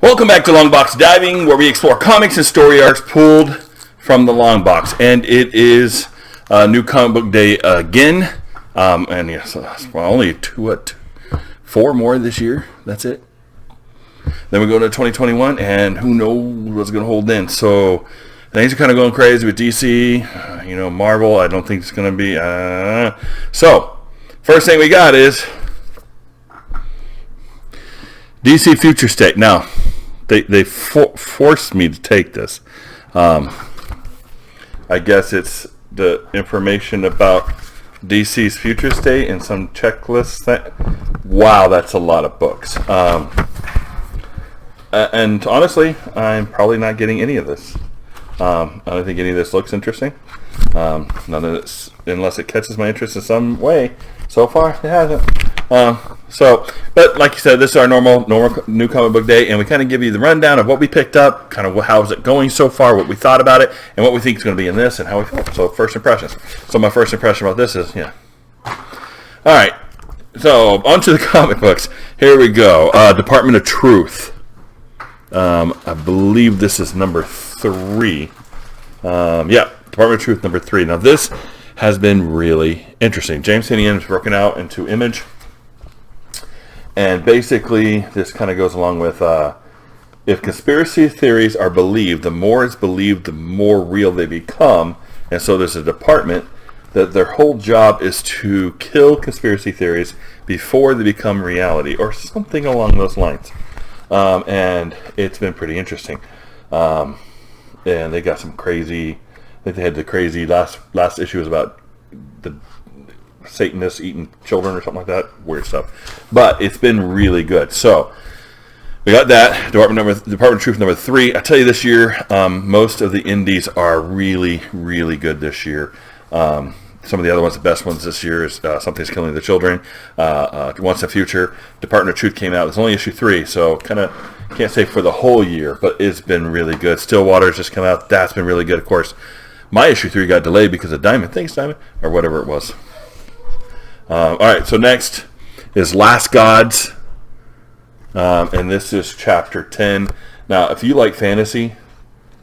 Welcome back to Long Box Diving, where we explore comics and story arcs pulled from the long box. And it is new comic book day again. And yes, well, only four more this year. That's it. Then we go to 2021, and who knows what's going to hold in. So things are kind of going crazy with DC. Marvel, I don't think it's going to be. So first thing we got is DC Future State. Now, they forced me to take this. I guess it's the information about DC's future state and some checklists. Wow, that's a lot of books. And honestly, I'm probably not getting any of this. I don't think any of this looks interesting. None of this, unless it catches my interest in some way. So far, it hasn't. But like you said, this is our normal new comic book day, and we kind of give you the rundown of what we picked up, kind of how is it going so far, what we thought about it, and what we think is going to be in this, and how we feel. So first impressions. So my first impression about this is, yeah. All right. So onto the comic books. Here we go. Department of Truth. I believe this is number 3. Yeah, Department of Truth number 3. Now this has been really interesting. James Tynion is broken out into Image. And basically, this kind of goes along with, if conspiracy theories are believed, the more it's believed, the more real they become. And so there's a department that their whole job is to kill conspiracy theories before they become reality, or something along those lines. And it's been pretty interesting. And they got some crazy, I think they had the crazy, last issue was about the Satanists eating children or something like that. Weird stuff. But it's been really good. So we got that. Department of Truth number 3. I tell you, this year, most of the indies are really, really good this year. Some of the other ones, the best ones this year is Something's Killing the Children, Once in the Future. Department of Truth came out. It's only issue 3, so kind of can't say for the whole year, but it's been really good. Stillwater's just come out. That's been really good, of course. My issue 3 got delayed because of Diamond. Thanks, Diamond. Or whatever it was. All right, so next is Last Gods, and this is chapter 10. Now, if you like fantasy,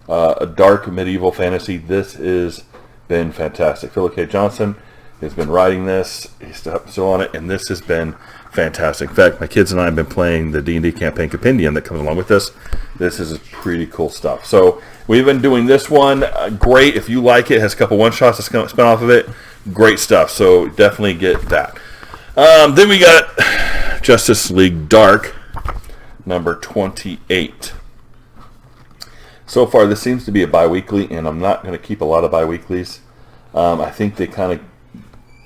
a dark medieval fantasy, this has been fantastic. Philip K. Johnson has been writing this. He's still on it, and this has been fantastic. In fact, my kids and I have been playing the D&D campaign compendium that comes along with this. This is pretty cool stuff. So we've been doing this one. Great. If you like it, it has a couple one-shots that spin off of it. Great stuff, so definitely get that. Then we got Justice League Dark, number 28. So far, this seems to be a bi-weekly, and I'm not going to keep a lot of bi-weeklies. I think they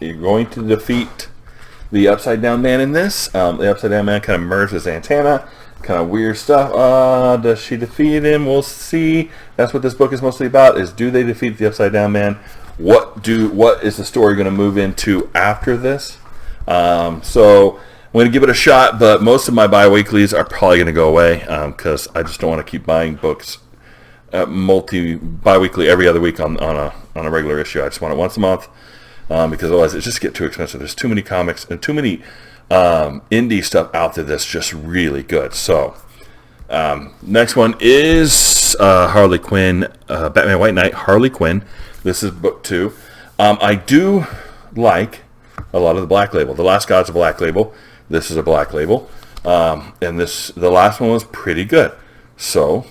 you're going to defeat the Upside Down Man in this. The Upside Down Man kind of merged with Zatanna. Kind of weird stuff. Does she defeat him? We'll see. That's what this book is mostly about, is do they defeat the Upside Down Man? What is the story going to move into after this? So I'm going to give it a shot, but most of my bi-weeklies are probably going to go away because I just don't want to keep buying books bi-weekly every other week on a regular issue. I just want it once a month because otherwise it just gets too expensive. There's too many comics and too many indie stuff out there that's just really good. So next one is Harley Quinn, Batman White Knight, Harley Quinn. This is book 2. I do like a lot of the Black Label. The Last God's a Black Label. This is a Black Label. And the last one was pretty good. So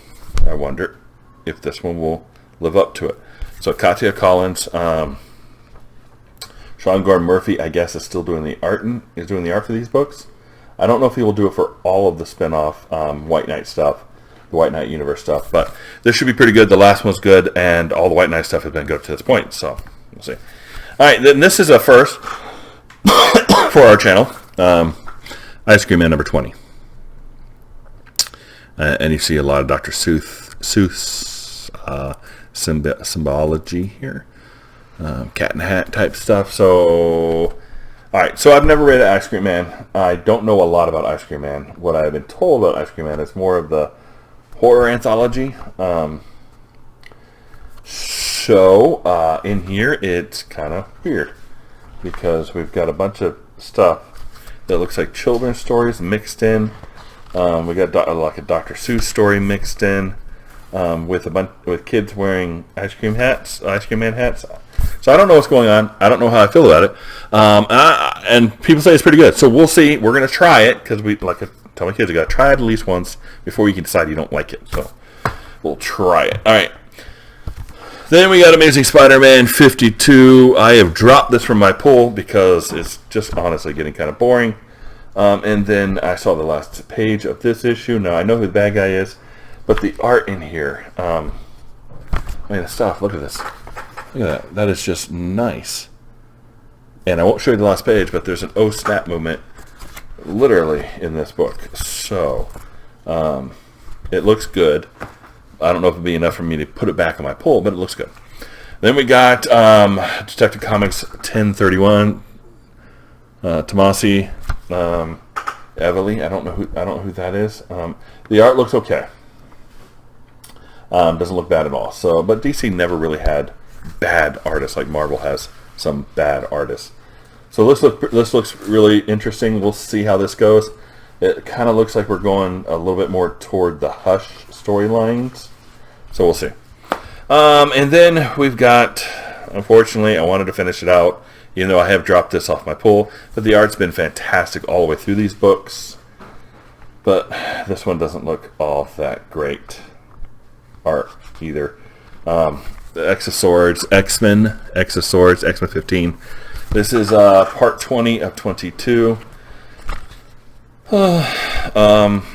I wonder if this one will live up to it. So Katia Collins, Sean Gordon Murphy, I guess, is still doing the art for these books. I don't know if he will do it for all of the spin-off White Knight stuff, the White Knight universe stuff, but this should be pretty good. The last one's good, and all the White Knight stuff has been good up to this point, so we'll see. All right, then this is a first for our channel, Ice Cream Man number 20. And you see a lot of Dr. Seuss symbology here, Cat in the Hat type stuff. So, all right, so I've never read Ice Cream Man. I don't know a lot about Ice Cream Man. What I've been told about Ice Cream Man is more of the horror anthology. So in here it's kind of weird because we've got a bunch of stuff that looks like children's stories mixed in We got like a Dr. Seuss story mixed in with kids wearing ice cream man hats. So I don't know what's going on. I don't know how I feel about it. And people say it's pretty good. So we'll see. We're going to try it because like I tell my kids, you got to try it at least once before you can decide you don't like it. So we'll try it. All right. Then we got Amazing Spider-Man 52. I have dropped this from my pull because it's just honestly getting kind of boring. And then I saw the last page of this issue. Now I know who the bad guy is, but the art in here, I mean the stuff, look at this. Look at that. That is just nice. And I won't show you the last page, but there's an oh snap moment literally in this book. So it looks good. I don't know if it'll be enough for me to put it back on my pull, but it looks good. Then we got Detective Comics 1031, Tomasi, Evely. I don't know who that is. The art looks okay. Doesn't look bad at all. So, but DC never really had bad artists like Marvel has some bad artists. So this looks really interesting. We'll see how this goes. It kind of looks like we're going a little bit more toward the Hush storylines. So we'll see. And then we've got, unfortunately, I wanted to finish it out, even though I have dropped this off my pull. But the art's been fantastic all the way through these books. But this one doesn't look all that great art either. The X of Swords, X-Men 15. This is part 20 of 22. This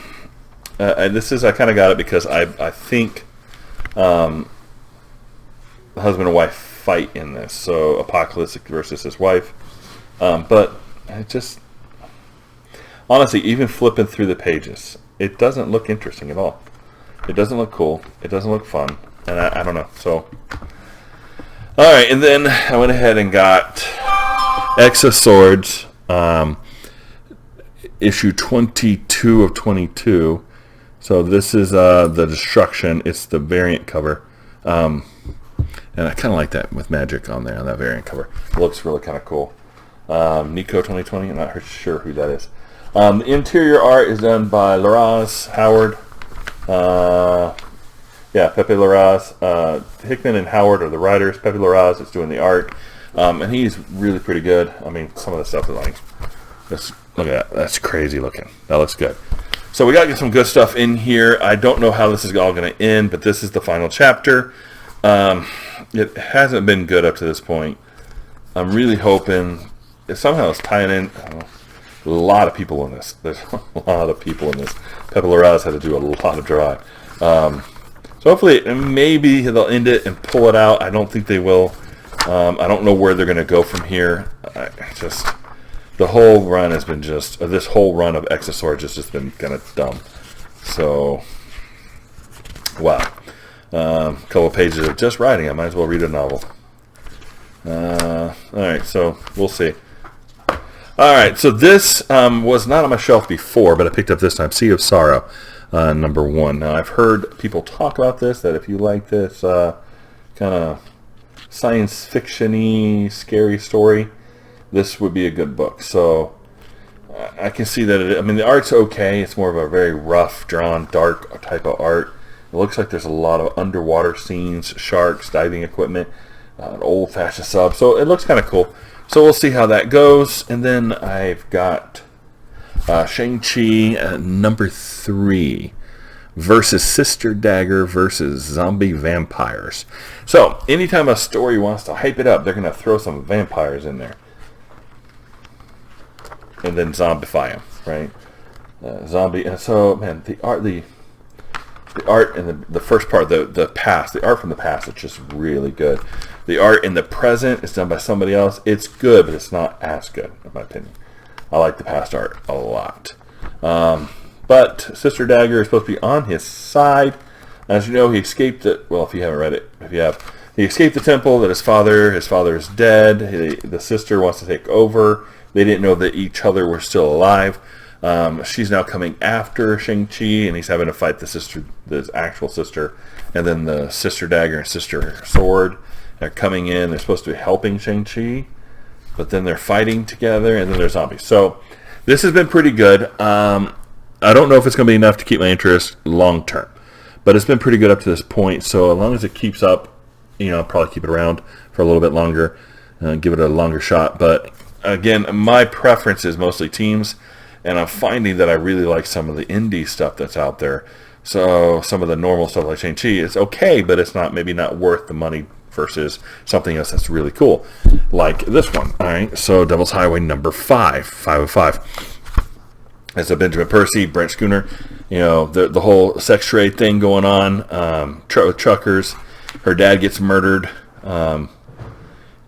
is, I kind of got it because I think the husband and wife fight in this. So Apocalypse versus his wife. But it just, honestly, even flipping through the pages, it doesn't look interesting at all. It doesn't look cool. It doesn't look fun. And I don't know. So, alright, and then I went ahead and got X of Swords, issue 22 of 22. So this is the Destruction. It's the variant cover. And I kind of like that with magic on there, on that variant cover. It looks really kind of cool. Nico 2020, I'm not sure who that is. The interior art is done by Larraz Howard. Yeah, Pepe Larraz. Hickman and Howard are the writers. Pepe Larraz is doing the art. And he's really pretty good. I mean, some of the stuff is like, just look at that. That's crazy looking. That looks good. So we got to get some good stuff in here. I don't know how this is all going to end, but this is the final chapter. It hasn't been good up to this point. I'm really hoping somehow it's tying in. I don't know, a lot of people in this. There's a lot of people in this. Pepe Larraz had to do a lot of drawing. So hopefully, maybe they'll end it and pull it out. I don't think they will. I don't know where they're going to go from here. The whole run has been just, this whole run of X of Swords has just been kind of dumb. So, wow. A couple of pages of just writing. I might as well read a novel. Alright, so we'll see. Alright, so this was not on my shelf before, but I picked up this time. Sea of Sorrow, number 1. Now, I've heard people talk about this, that if you like this kind of science fiction-y, scary story, this would be a good book. So I can see that I mean, the art's okay. It's more of a very rough, drawn, dark type of art. It looks like there's a lot of underwater scenes, sharks, diving equipment, an old-fashioned sub. So it looks kind of cool. So we'll see how that goes. And then I've got Shang-Chi number 3 versus Sister Dagger versus zombie vampires. So anytime a story wants to hype it up, they're going to throw some vampires in there. And then zombify them, right? Zombie. And so, man, the art in the first part, the past, the art from the past, it's just really good. The art in the present is done by somebody else. It's good, but it's not as good, in my opinion. I like the past art a lot. But Sister Dagger is supposed to be on his side. As you know, he escaped it. Well, if you haven't read it, if you have, he escaped the temple. That his father is dead. The sister wants to take over. They didn't know that each other were still alive. She's now coming after Shang-Chi, and he's having to fight the actual sister, and then the Sister Dagger and Sister Sword are coming in. They're supposed to be helping Shang-Chi, but then they're fighting together, and then they're zombies. So this has been pretty good. I don't know if it's going to be enough to keep my interest long term, but it's been pretty good up to this point. So as long as it keeps up, I'll probably keep it around for a little bit longer, give it a longer shot. But again, my preference is mostly teams, and I'm finding that I really like some of the indie stuff that's out there. So some of the normal stuff like Shang-Chi is okay, but it's maybe not worth the money versus something else that's really cool, like this one. All right, so Devil's Highway number 505. It's a Benjamin Percy, Brent Schooner, the whole sex trade thing going on, with truckers. Her dad gets murdered, and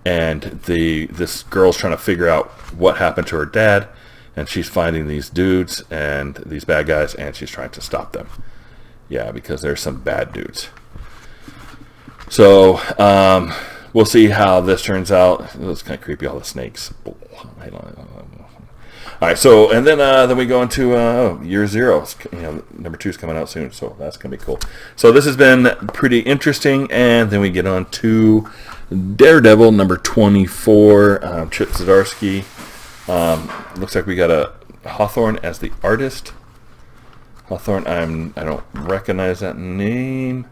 this girl's trying to figure out what happened to her dad, and she's finding these dudes and these bad guys, and she's trying to stop them. Yeah, because there's some bad dudes. So we'll see how this turns out. It's kind of creepy, all the snakes. All right, so and then we go into year 0. Number 2 is coming out soon, so that's gonna be cool. So this has been pretty interesting, and then we get on to Daredevil number 24. Chip Zdarsky. Looks like we got a Hawthorne as the artist. Hawthorne, I don't recognize that name.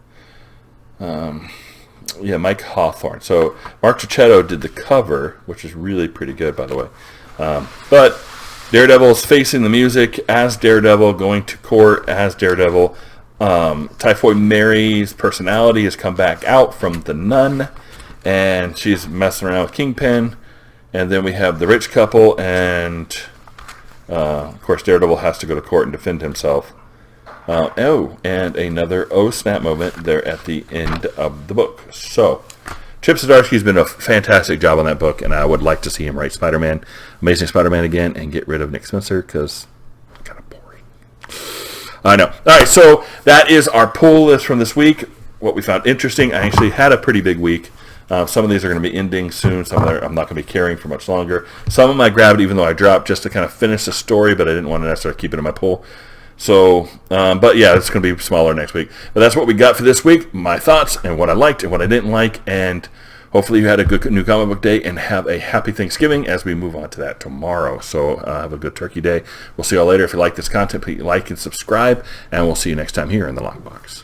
Yeah, Mike Hawthorne. So Mark Cicchetto did the cover, which is really pretty good, by the way. But Daredevil is facing the music as Daredevil, going to court as Daredevil. Typhoid Mary's personality has come back out from the nun, and she's messing around with Kingpin. And then we have the rich couple, and of course Daredevil has to go to court and defend himself. And another snap moment there at the end of the book. So Chip Zdarsky's been a fantastic job on that book, and I would like to see him write Spider-Man, Amazing Spider-Man again, and get rid of Nick Spencer, because it's kind of boring. I know. All right, so that is our pull list from this week. What we found interesting, I actually had a pretty big week. Some of these are going to be ending soon. Some of them I'm not going to be carrying for much longer. Some of them I grabbed even though I dropped just to kind of finish the story, but I didn't want to necessarily keep it in my pull. So, but yeah, it's going to be smaller next week. But that's what we got for this week. My thoughts and what I liked and what I didn't like. And hopefully you had a good new comic book day and have a happy Thanksgiving as we move on to that tomorrow. So have a good turkey day. We'll see you all later. If you like this content, please like and subscribe. And we'll see you next time here in the Lockbox.